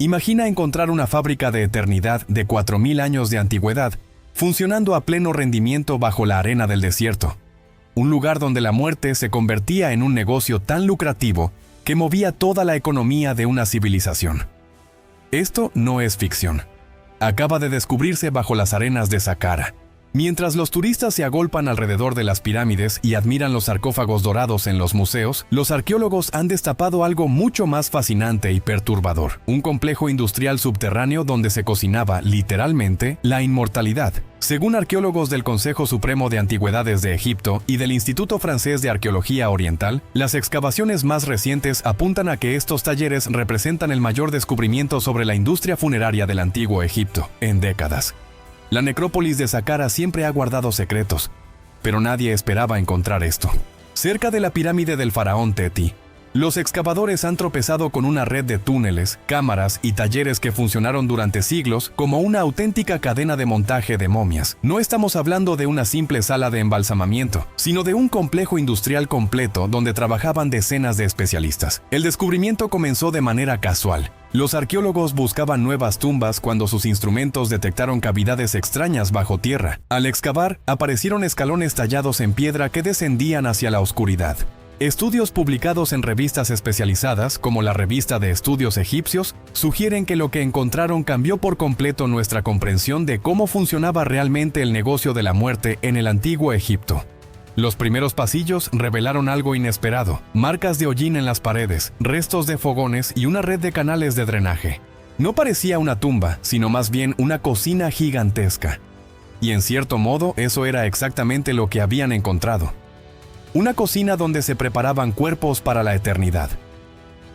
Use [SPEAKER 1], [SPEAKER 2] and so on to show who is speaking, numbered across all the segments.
[SPEAKER 1] Imagina encontrar una fábrica de eternidad de 4000 años de antigüedad, funcionando a pleno rendimiento bajo la arena del desierto. Un lugar donde la muerte se convertía en un negocio tan lucrativo que movía toda la economía de una civilización. Esto no es ficción. Acaba de descubrirse bajo las arenas de Saqqara. Mientras los turistas se agolpan alrededor de las pirámides y admiran los sarcófagos dorados en los museos, los arqueólogos han destapado algo mucho más fascinante y perturbador: un complejo industrial subterráneo donde se cocinaba, literalmente, la inmortalidad. Según arqueólogos del Consejo Supremo de Antigüedades de Egipto y del Instituto Francés de Arqueología Oriental, las excavaciones más recientes apuntan a que estos talleres representan el mayor descubrimiento sobre la industria funeraria del Antiguo Egipto en décadas. La necrópolis de Saqqara siempre ha guardado secretos, pero nadie esperaba encontrar esto. Cerca de la pirámide del faraón Teti, los excavadores han tropezado con una red de túneles, cámaras y talleres que funcionaron durante siglos como una auténtica cadena de montaje de momias. No estamos hablando de una simple sala de embalsamamiento, sino de un complejo industrial completo donde trabajaban decenas de especialistas. El descubrimiento comenzó de manera casual. Los arqueólogos buscaban nuevas tumbas cuando sus instrumentos detectaron cavidades extrañas bajo tierra. Al excavar, aparecieron escalones tallados en piedra que descendían hacia la oscuridad. Estudios publicados en revistas especializadas, como la Revista de Estudios Egipcios, sugieren que lo que encontraron cambió por completo nuestra comprensión de cómo funcionaba realmente el negocio de la muerte en el Antiguo Egipto. Los primeros pasillos revelaron algo inesperado: marcas de hollín en las paredes, restos de fogones y una red de canales de drenaje. No parecía una tumba, sino más bien una cocina gigantesca. Y en cierto modo, eso era exactamente lo que habían encontrado. Una cocina donde se preparaban cuerpos para la eternidad.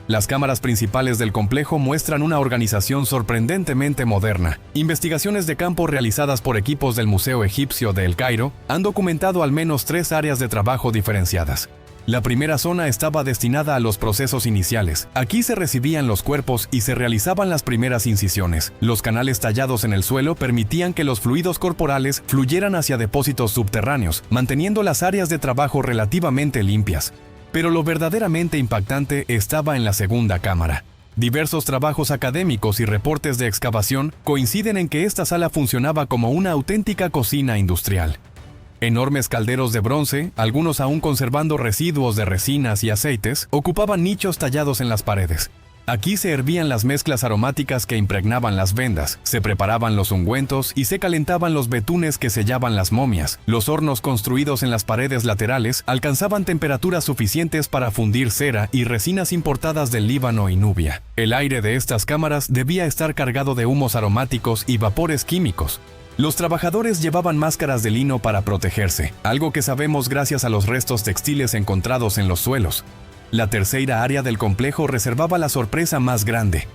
[SPEAKER 1] Las cámaras principales del complejo muestran una organización sorprendentemente moderna. Investigaciones de campo realizadas por equipos del Museo Egipcio de El Cairo han documentado al menos 3 áreas de trabajo diferenciadas. La primera zona estaba destinada a los procesos iniciales. Aquí se recibían los cuerpos y se realizaban las primeras incisiones. Los canales tallados en el suelo permitían que los fluidos corporales fluyeran hacia depósitos subterráneos, manteniendo las áreas de trabajo relativamente limpias. Pero lo verdaderamente impactante estaba en la segunda cámara. Diversos trabajos académicos y reportes de excavación coinciden en que esta sala funcionaba como una auténtica cocina industrial. Enormes calderos de bronce, algunos aún conservando residuos de resinas y aceites, ocupaban nichos tallados en las paredes. Aquí se hervían las mezclas aromáticas que impregnaban las vendas, se preparaban los ungüentos y se calentaban los betunes que sellaban las momias. Los hornos construidos en las paredes laterales alcanzaban temperaturas suficientes para fundir cera y resinas importadas del Líbano y Nubia. El aire de estas cámaras debía estar cargado de humos aromáticos y vapores químicos. Los trabajadores llevaban máscaras de lino para protegerse, algo que sabemos gracias a los restos textiles encontrados en los suelos. La tercera área del complejo reservaba la sorpresa más grande.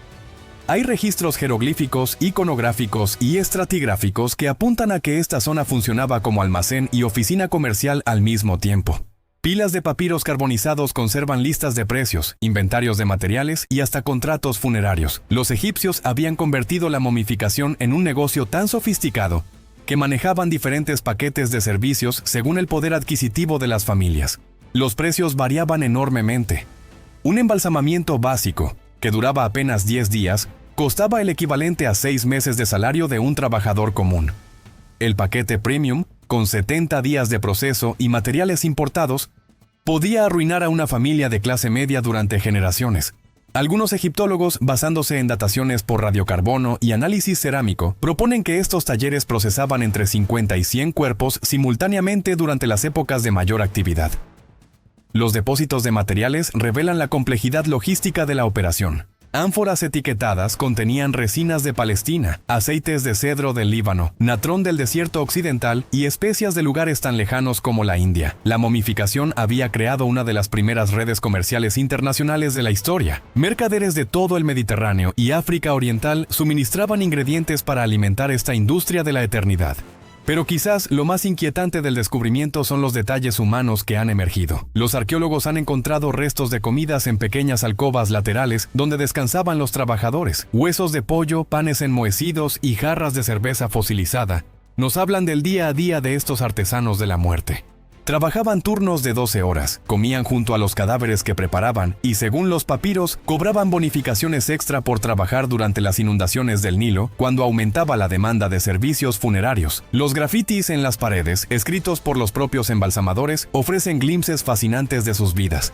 [SPEAKER 1] Hay registros jeroglíficos, iconográficos y estratigráficos que apuntan a que esta zona funcionaba como almacén y oficina comercial al mismo tiempo. Pilas de papiros carbonizados conservan listas de precios, inventarios de materiales y hasta contratos funerarios. Los egipcios habían convertido la momificación en un negocio tan sofisticado que manejaban diferentes paquetes de servicios según el poder adquisitivo de las familias. Los precios variaban enormemente. Un embalsamamiento básico, que duraba apenas 10 días, costaba el equivalente a 6 meses de salario de un trabajador común. El paquete premium, con 70 días de proceso y materiales importados, podía arruinar a una familia de clase media durante generaciones. Algunos egiptólogos, basándose en dataciones por radiocarbono y análisis cerámico, proponen que estos talleres procesaban entre 50 y 100 cuerpos simultáneamente durante las épocas de mayor actividad. Los depósitos de materiales revelan la complejidad logística de la operación. Ánforas etiquetadas contenían resinas de Palestina, aceites de cedro del Líbano, natrón del desierto occidental y especias de lugares tan lejanos como la India. La momificación había creado una de las primeras redes comerciales internacionales de la historia. Mercaderes de todo el Mediterráneo y África Oriental suministraban ingredientes para alimentar esta industria de la eternidad. Pero quizás lo más inquietante del descubrimiento son los detalles humanos que han emergido. Los arqueólogos han encontrado restos de comidas en pequeñas alcobas laterales donde descansaban los trabajadores. Huesos de pollo, panes enmohecidos y jarras de cerveza fosilizada nos hablan del día a día de estos artesanos de la muerte. Trabajaban turnos de 12 horas, comían junto a los cadáveres que preparaban y, según los papiros, cobraban bonificaciones extra por trabajar durante las inundaciones del Nilo cuando aumentaba la demanda de servicios funerarios. Los grafitis en las paredes, escritos por los propios embalsamadores, ofrecen glimpses fascinantes de sus vidas.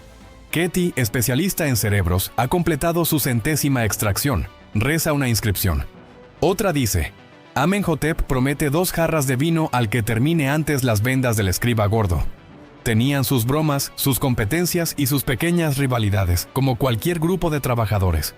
[SPEAKER 1] Ketty, especialista en cerebros, ha completado su 100ª extracción. Reza una inscripción. Otra dice: Amenhotep promete 2 jarras de vino al que termine antes las vendas del escriba gordo. Tenían sus bromas, sus competencias y sus pequeñas rivalidades, como cualquier grupo de trabajadores.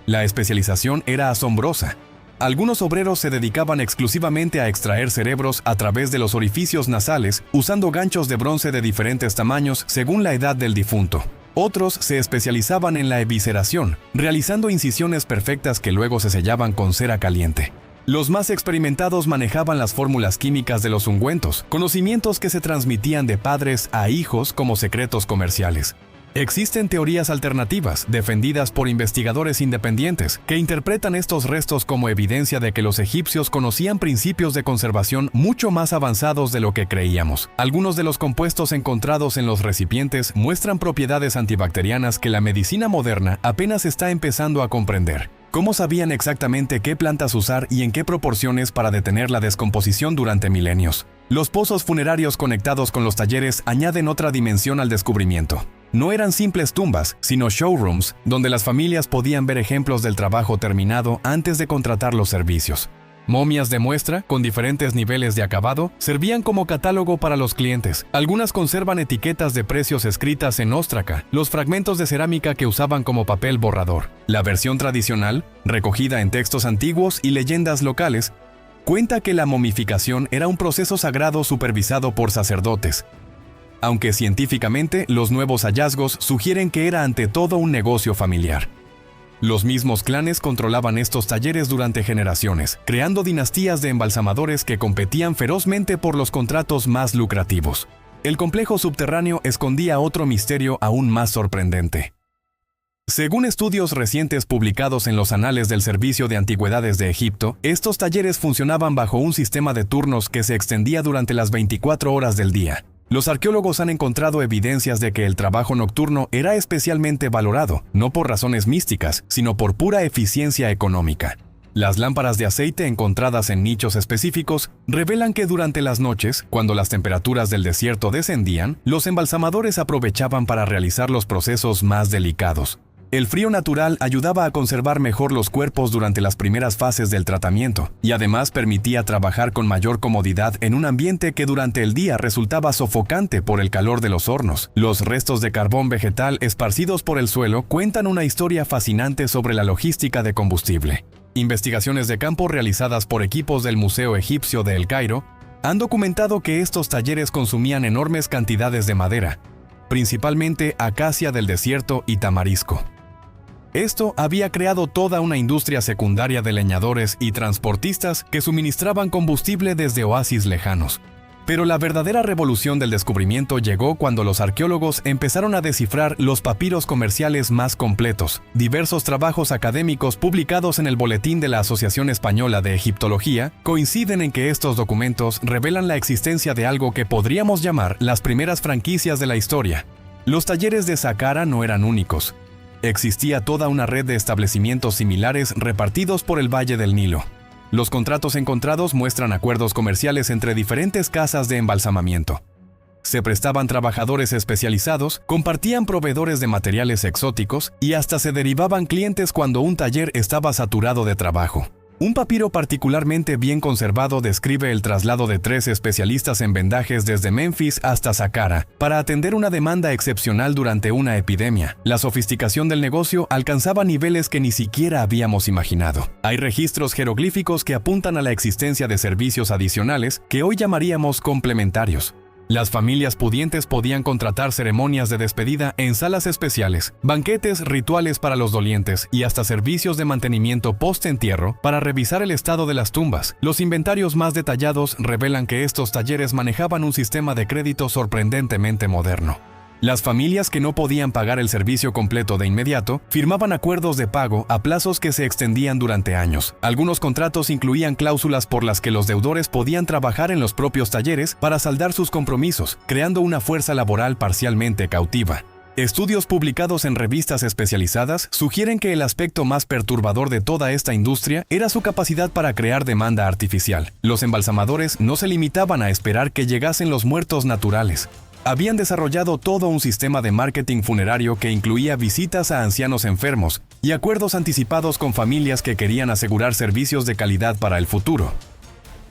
[SPEAKER 1] La especialización era asombrosa. Algunos obreros se dedicaban exclusivamente a extraer cerebros a través de los orificios nasales, usando ganchos de bronce de diferentes tamaños según la edad del difunto. Otros se especializaban en la evisceración, realizando incisiones perfectas que luego se sellaban con cera caliente. Los más experimentados manejaban las fórmulas químicas de los ungüentos, conocimientos que se transmitían de padres a hijos como secretos comerciales. Existen teorías alternativas, defendidas por investigadores independientes, que interpretan estos restos como evidencia de que los egipcios conocían principios de conservación mucho más avanzados de lo que creíamos. Algunos de los compuestos encontrados en los recipientes muestran propiedades antibacterianas que la medicina moderna apenas está empezando a comprender. ¿Cómo sabían exactamente qué plantas usar y en qué proporciones para detener la descomposición durante milenios? Los pozos funerarios conectados con los talleres añaden otra dimensión al descubrimiento. No eran simples tumbas, sino showrooms, donde las familias podían ver ejemplos del trabajo terminado antes de contratar los servicios. Momias de muestra, con diferentes niveles de acabado, servían como catálogo para los clientes. Algunas conservan etiquetas de precios escritas en óstraca, los fragmentos de cerámica que usaban como papel borrador. La versión tradicional, recogida en textos antiguos y leyendas locales, cuenta que la momificación era un proceso sagrado supervisado por sacerdotes, aunque científicamente los nuevos hallazgos sugieren que era ante todo un negocio familiar. Los mismos clanes controlaban estos talleres durante generaciones, creando dinastías de embalsamadores que competían ferozmente por los contratos más lucrativos. El complejo subterráneo escondía otro misterio aún más sorprendente. Según estudios recientes publicados en los Anales del Servicio de Antigüedades de Egipto, estos talleres funcionaban bajo un sistema de turnos que se extendía durante las 24 horas del día. Los arqueólogos han encontrado evidencias de que el trabajo nocturno era especialmente valorado, no por razones místicas, sino por pura eficiencia económica. Las lámparas de aceite encontradas en nichos específicos revelan que durante las noches, cuando las temperaturas del desierto descendían, los embalsamadores aprovechaban para realizar los procesos más delicados. El frío natural ayudaba a conservar mejor los cuerpos durante las primeras fases del tratamiento y además permitía trabajar con mayor comodidad en un ambiente que durante el día resultaba sofocante por el calor de los hornos. Los restos de carbón vegetal esparcidos por el suelo cuentan una historia fascinante sobre la logística de combustible. Investigaciones de campo realizadas por equipos del Museo Egipcio de El Cairo han documentado que estos talleres consumían enormes cantidades de madera, principalmente acacia del desierto y tamarisco. Esto había creado toda una industria secundaria de leñadores y transportistas que suministraban combustible desde oasis lejanos. Pero la verdadera revolución del descubrimiento llegó cuando los arqueólogos empezaron a descifrar los papiros comerciales más completos. Diversos trabajos académicos publicados en el Boletín de la Asociación Española de Egiptología coinciden en que estos documentos revelan la existencia de algo que podríamos llamar las primeras franquicias de la historia. Los talleres de Saqqara no eran únicos. Existía toda una red de establecimientos similares repartidos por el Valle del Nilo. Los contratos encontrados muestran acuerdos comerciales entre diferentes casas de embalsamamiento. Se prestaban trabajadores especializados, compartían proveedores de materiales exóticos y hasta se derivaban clientes cuando un taller estaba saturado de trabajo. Un papiro particularmente bien conservado describe el traslado de 3 especialistas en vendajes desde Memphis hasta Saqqara para atender una demanda excepcional durante una epidemia. La sofisticación del negocio alcanzaba niveles que ni siquiera habíamos imaginado. Hay registros jeroglíficos que apuntan a la existencia de servicios adicionales que hoy llamaríamos complementarios. Las familias pudientes podían contratar ceremonias de despedida en salas especiales, banquetes rituales para los dolientes y hasta servicios de mantenimiento post-entierro para revisar el estado de las tumbas. Los inventarios más detallados revelan que estos talleres manejaban un sistema de crédito sorprendentemente moderno. Las familias que no podían pagar el servicio completo de inmediato firmaban acuerdos de pago a plazos que se extendían durante años. Algunos contratos incluían cláusulas por las que los deudores podían trabajar en los propios talleres para saldar sus compromisos, creando una fuerza laboral parcialmente cautiva. Estudios publicados en revistas especializadas sugieren que el aspecto más perturbador de toda esta industria era su capacidad para crear demanda artificial. Los embalsamadores no se limitaban a esperar que llegasen los muertos naturales. Habían desarrollado todo un sistema de marketing funerario que incluía visitas a ancianos enfermos y acuerdos anticipados con familias que querían asegurar servicios de calidad para el futuro.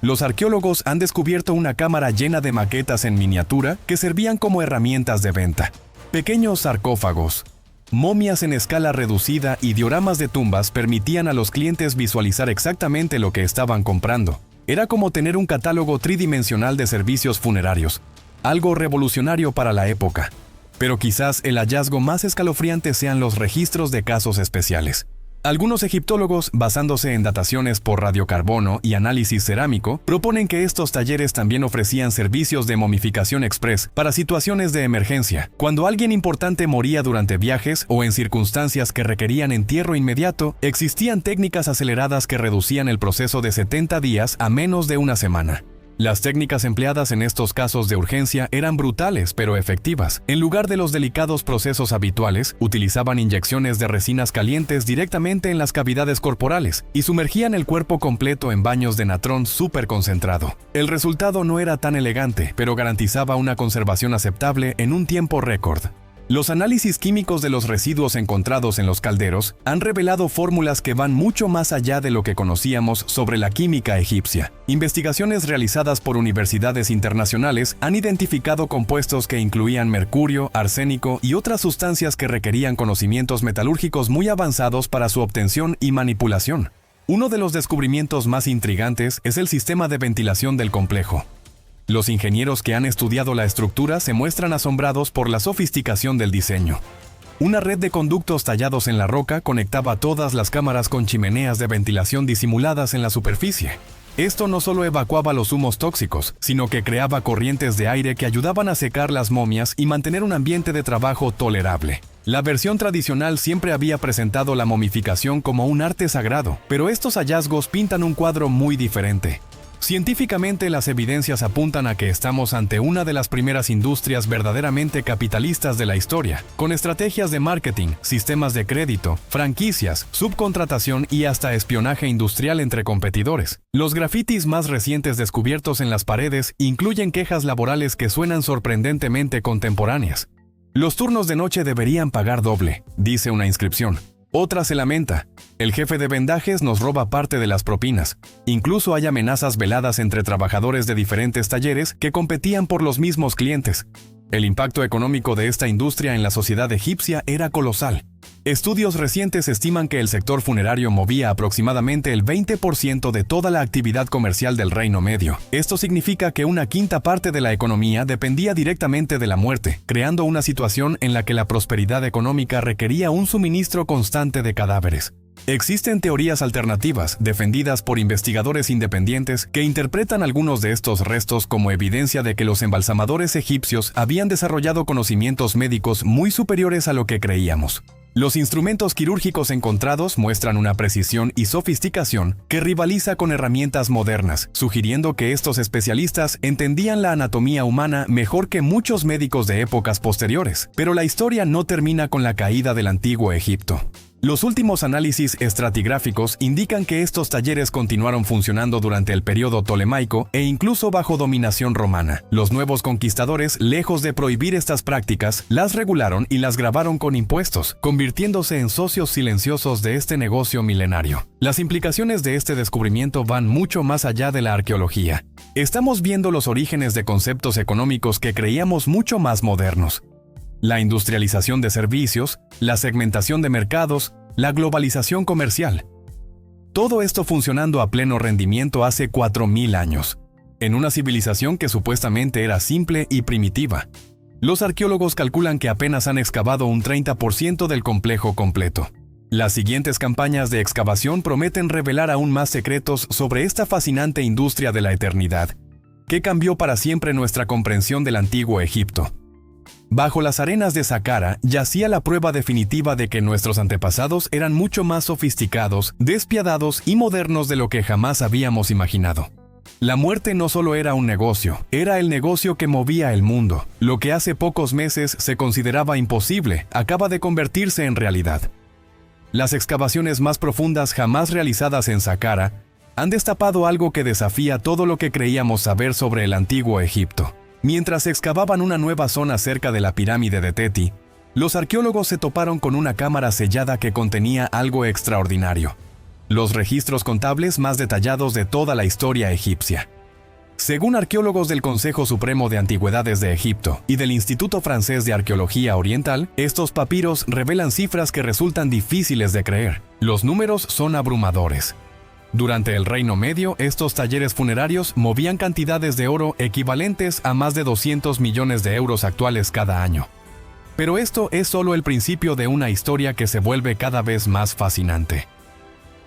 [SPEAKER 1] Los arqueólogos han descubierto una cámara llena de maquetas en miniatura que servían como herramientas de venta. Pequeños sarcófagos, momias en escala reducida y dioramas de tumbas permitían a los clientes visualizar exactamente lo que estaban comprando. Era como tener un catálogo tridimensional de servicios funerarios. Algo revolucionario para la época. Pero quizás el hallazgo más escalofriante sean los registros de casos especiales. Algunos egiptólogos, basándose en dataciones por radiocarbono y análisis cerámico, proponen que estos talleres también ofrecían servicios de momificación express para situaciones de emergencia, cuando alguien importante moría durante viajes o en circunstancias que requerían entierro inmediato. Existían técnicas aceleradas que reducían el proceso de 70 días a menos de una semana. Las técnicas empleadas en estos casos de urgencia eran brutales pero efectivas. En lugar de los delicados procesos habituales, utilizaban inyecciones de resinas calientes directamente en las cavidades corporales y sumergían el cuerpo completo en baños de natrón superconcentrado. El resultado no era tan elegante, pero garantizaba una conservación aceptable en un tiempo récord. Los análisis químicos de los residuos encontrados en los calderos han revelado fórmulas que van mucho más allá de lo que conocíamos sobre la química egipcia. Investigaciones realizadas por universidades internacionales han identificado compuestos que incluían mercurio, arsénico y otras sustancias que requerían conocimientos metalúrgicos muy avanzados para su obtención y manipulación. Uno de los descubrimientos más intrigantes es el sistema de ventilación del complejo. Los ingenieros que han estudiado la estructura se muestran asombrados por la sofisticación del diseño. Una red de conductos tallados en la roca conectaba todas las cámaras con chimeneas de ventilación disimuladas en la superficie. Esto no solo evacuaba los humos tóxicos, sino que creaba corrientes de aire que ayudaban a secar las momias y mantener un ambiente de trabajo tolerable. La versión tradicional siempre había presentado la momificación como un arte sagrado, pero estos hallazgos pintan un cuadro muy diferente. Científicamente, las evidencias apuntan a que estamos ante una de las primeras industrias verdaderamente capitalistas de la historia, con estrategias de marketing, sistemas de crédito, franquicias, subcontratación y hasta espionaje industrial entre competidores. Los grafitis más recientes descubiertos en las paredes incluyen quejas laborales que suenan sorprendentemente contemporáneas. Los turnos de noche deberían pagar doble, dice una inscripción. Otra se lamenta. El jefe de vendajes nos roba parte de las propinas. Incluso hay amenazas veladas entre trabajadores de diferentes talleres que competían por los mismos clientes. El impacto económico de esta industria en la sociedad egipcia era colosal. Estudios recientes estiman que el sector funerario movía aproximadamente el 20% de toda la actividad comercial del Reino Medio. Esto significa que una quinta parte de la economía dependía directamente de la muerte, creando una situación en la que la prosperidad económica requería un suministro constante de cadáveres. Existen teorías alternativas, defendidas por investigadores independientes, que interpretan algunos de estos restos como evidencia de que los embalsamadores egipcios habían desarrollado conocimientos médicos muy superiores a lo que creíamos. Los instrumentos quirúrgicos encontrados muestran una precisión y sofisticación que rivaliza con herramientas modernas, sugiriendo que estos especialistas entendían la anatomía humana mejor que muchos médicos de épocas posteriores. Pero la historia no termina con la caída del antiguo Egipto. Los últimos análisis estratigráficos indican que estos talleres continuaron funcionando durante el periodo tolemaico e incluso bajo dominación romana. Los nuevos conquistadores, lejos de prohibir estas prácticas, las regularon y las gravaron con impuestos, convirtiéndose en socios silenciosos de este negocio milenario. Las implicaciones de este descubrimiento van mucho más allá de la arqueología. Estamos viendo los orígenes de conceptos económicos que creíamos mucho más modernos. La industrialización de servicios, la segmentación de mercados, la globalización comercial. Todo esto funcionando a pleno rendimiento hace 4000 años, en una civilización que supuestamente era simple y primitiva. Los arqueólogos calculan que apenas han excavado un 30% del complejo completo. Las siguientes campañas de excavación prometen revelar aún más secretos sobre esta fascinante industria de la eternidad, que cambió para siempre nuestra comprensión del antiguo Egipto. Bajo las arenas de Saqqara yacía la prueba definitiva de que nuestros antepasados eran mucho más sofisticados, despiadados y modernos de lo que jamás habíamos imaginado. La muerte no solo era un negocio, era el negocio que movía el mundo. Lo que hace pocos meses se consideraba imposible, acaba de convertirse en realidad. Las excavaciones más profundas jamás realizadas en Saqqara han destapado algo que desafía todo lo que creíamos saber sobre el antiguo Egipto. Mientras excavaban una nueva zona cerca de la pirámide de Teti, los arqueólogos se toparon con una cámara sellada que contenía algo extraordinario: los registros contables más detallados de toda la historia egipcia. Según arqueólogos del Consejo Supremo de Antigüedades de Egipto y del Instituto Francés de Arqueología Oriental, estos papiros revelan cifras que resultan difíciles de creer. Los números son abrumadores. Durante el Reino Medio, estos talleres funerarios movían cantidades de oro equivalentes a más de 200 millones de euros actuales cada año. Pero esto es solo el principio de una historia que se vuelve cada vez más fascinante.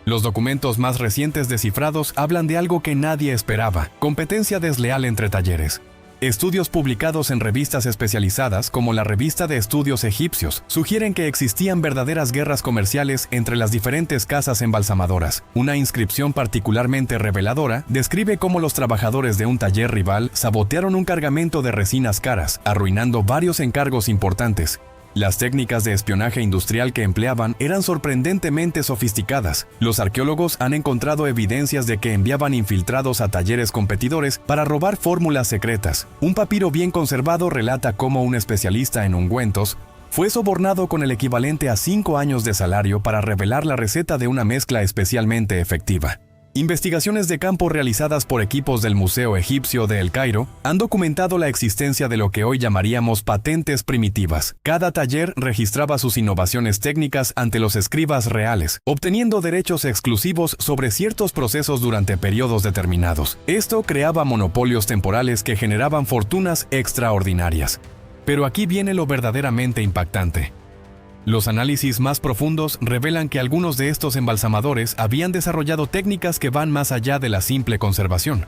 [SPEAKER 1] Los documentos más recientes descifrados hablan de algo que nadie esperaba: competencia desleal entre talleres. Estudios publicados en revistas especializadas como la Revista de Estudios Egipcios sugieren que existían verdaderas guerras comerciales entre las diferentes casas embalsamadoras. Una inscripción particularmente reveladora describe cómo los trabajadores de un taller rival sabotearon un cargamento de resinas caras, arruinando varios encargos importantes. Las técnicas de espionaje industrial que empleaban eran sorprendentemente sofisticadas. Los arqueólogos han encontrado evidencias de que enviaban infiltrados a talleres competidores para robar fórmulas secretas. Un papiro bien conservado relata cómo un especialista en ungüentos fue sobornado con el equivalente a 5 años de salario para revelar la receta de una mezcla especialmente efectiva. Investigaciones de campo realizadas por equipos del Museo Egipcio de El Cairo han documentado la existencia de lo que hoy llamaríamos patentes primitivas. Cada taller registraba sus innovaciones técnicas ante los escribas reales, obteniendo derechos exclusivos sobre ciertos procesos durante periodos determinados. Esto creaba monopolios temporales que generaban fortunas extraordinarias. Pero aquí viene lo verdaderamente impactante. Los análisis más profundos revelan que algunos de estos embalsamadores habían desarrollado técnicas que van más allá de la simple conservación.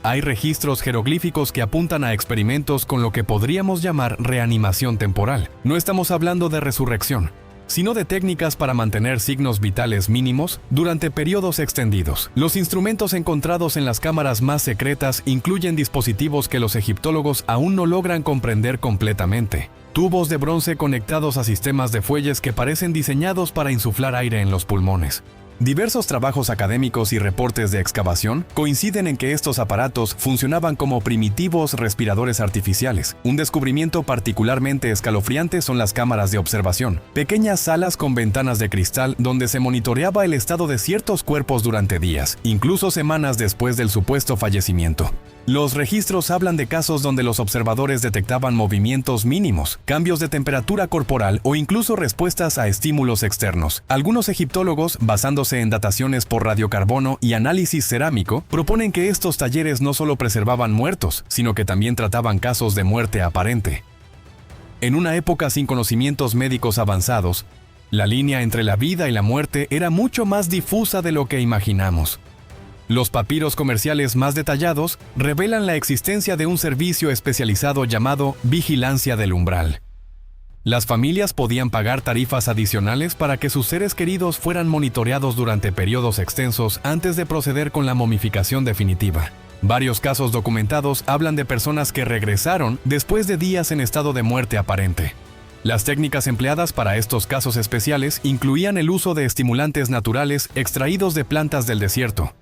[SPEAKER 1] Hay registros jeroglíficos que apuntan a experimentos con lo que podríamos llamar reanimación temporal. No estamos hablando de resurrección, sino de técnicas para mantener signos vitales mínimos durante periodos extendidos. Los instrumentos encontrados en las cámaras más secretas incluyen dispositivos que los egiptólogos aún no logran comprender completamente. Tubos de bronce conectados a sistemas de fuelles que parecen diseñados para insuflar aire en los pulmones. Diversos trabajos académicos y reportes de excavación coinciden en que estos aparatos funcionaban como primitivos respiradores artificiales. Un descubrimiento particularmente escalofriante son las cámaras de observación, pequeñas salas con ventanas de cristal donde se monitoreaba el estado de ciertos cuerpos durante días, incluso semanas después del supuesto fallecimiento. Los registros hablan de casos donde los observadores detectaban movimientos mínimos, cambios de temperatura corporal o incluso respuestas a estímulos externos. Algunos egiptólogos, basándose en dataciones por radiocarbono y análisis cerámico, proponen que estos talleres no solo preservaban muertos, sino que también trataban casos de muerte aparente. En una época sin conocimientos médicos avanzados, la línea entre la vida y la muerte era mucho más difusa de lo que imaginamos. Los papiros comerciales más detallados revelan la existencia de un servicio especializado llamado vigilancia del umbral. Las familias podían pagar tarifas adicionales para que sus seres queridos fueran monitoreados durante periodos extensos antes de proceder con la momificación definitiva. Varios casos documentados hablan de personas que regresaron después de días en estado de muerte aparente. Las técnicas empleadas para estos casos especiales incluían el uso de estimulantes naturales extraídos de plantas del desierto,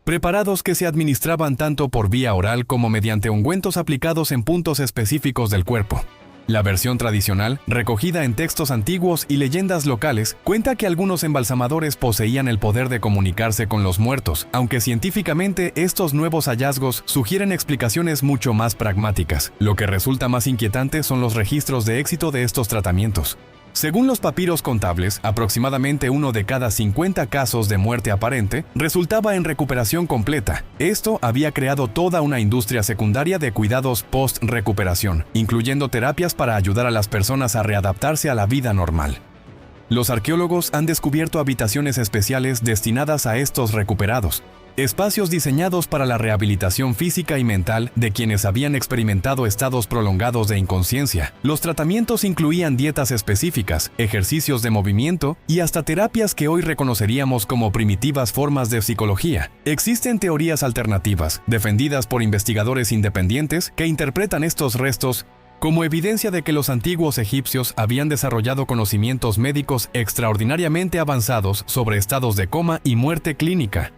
[SPEAKER 1] preparados que se administraban tanto por vía oral como mediante ungüentos aplicados en puntos específicos del cuerpo. La versión tradicional, recogida en textos antiguos y leyendas locales, cuenta que algunos embalsamadores poseían el poder de comunicarse con los muertos, aunque científicamente estos nuevos hallazgos sugieren explicaciones mucho más pragmáticas. Lo que resulta más inquietante son los registros de éxito de estos tratamientos. Según los papiros contables, aproximadamente 1 de cada 50 casos de muerte aparente resultaba en recuperación completa. Esto había creado toda una industria secundaria de cuidados post-recuperación, incluyendo terapias para ayudar a las personas a readaptarse a la vida normal. Los arqueólogos han descubierto habitaciones especiales destinadas a estos recuperados, espacios diseñados para la rehabilitación física y mental de quienes habían experimentado estados prolongados de inconsciencia. Los tratamientos incluían dietas específicas, ejercicios de movimiento y hasta terapias que hoy reconoceríamos como primitivas formas de psicología. Existen teorías alternativas, defendidas por investigadores independientes, que interpretan estos restos como evidencia de que los antiguos egipcios habían desarrollado conocimientos médicos extraordinariamente avanzados sobre estados de coma y muerte clínica.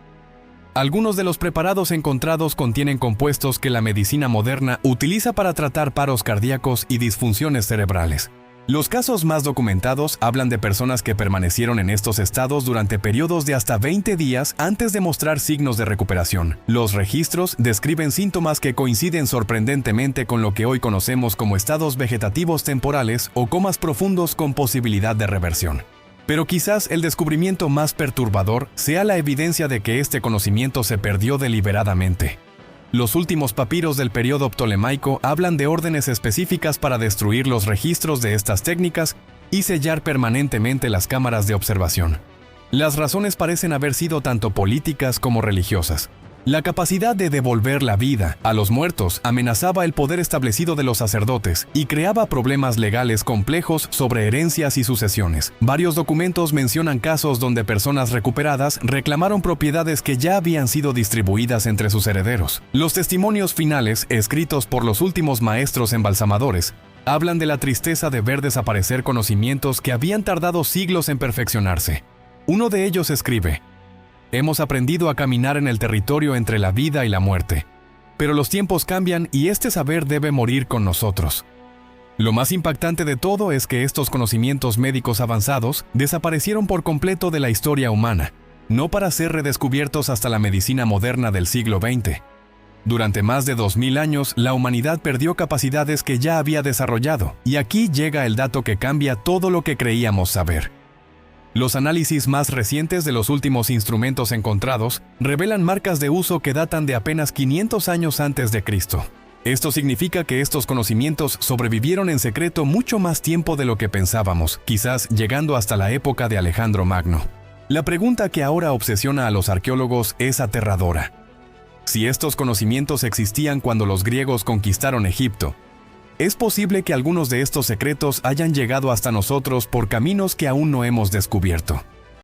[SPEAKER 1] Algunos de los preparados encontrados contienen compuestos que la medicina moderna utiliza para tratar paros cardíacos y disfunciones cerebrales. Los casos más documentados hablan de personas que permanecieron en estos estados durante periodos de hasta 20 días antes de mostrar signos de recuperación. Los registros describen síntomas que coinciden sorprendentemente con lo que hoy conocemos como estados vegetativos temporales o comas profundos con posibilidad de reversión. Pero quizás el descubrimiento más perturbador sea la evidencia de que este conocimiento se perdió deliberadamente. Los últimos papiros del periodo ptolemaico hablan de órdenes específicas para destruir los registros de estas técnicas y sellar permanentemente las cámaras de observación. Las razones parecen haber sido tanto políticas como religiosas. La capacidad de devolver la vida a los muertos amenazaba el poder establecido de los sacerdotes y creaba problemas legales complejos sobre herencias y sucesiones. Varios documentos mencionan casos donde personas recuperadas reclamaron propiedades que ya habían sido distribuidas entre sus herederos. Los testimonios finales, escritos por los últimos maestros embalsamadores, hablan de la tristeza de ver desaparecer conocimientos que habían tardado siglos en perfeccionarse. Uno de ellos escribe: «Hemos aprendido a caminar en el territorio entre la vida y la muerte, pero los tiempos cambian y este saber debe morir con nosotros». Lo más impactante de todo es que estos conocimientos médicos avanzados desaparecieron por completo de la historia humana, no para ser redescubiertos hasta la medicina moderna del siglo XX. Durante más de 2000 años, la humanidad perdió capacidades que ya había desarrollado, y aquí llega el dato que cambia todo lo que creíamos saber. Los análisis más recientes de los últimos instrumentos encontrados revelan marcas de uso que datan de apenas 500 años antes de Cristo. Esto significa que estos conocimientos sobrevivieron en secreto mucho más tiempo de lo que pensábamos, quizás llegando hasta la época de Alejandro Magno. La pregunta que ahora obsesiona a los arqueólogos es aterradora. Si estos conocimientos existían cuando los griegos conquistaron Egipto, es posible que algunos de estos secretos hayan llegado hasta nosotros por caminos que aún no hemos descubierto.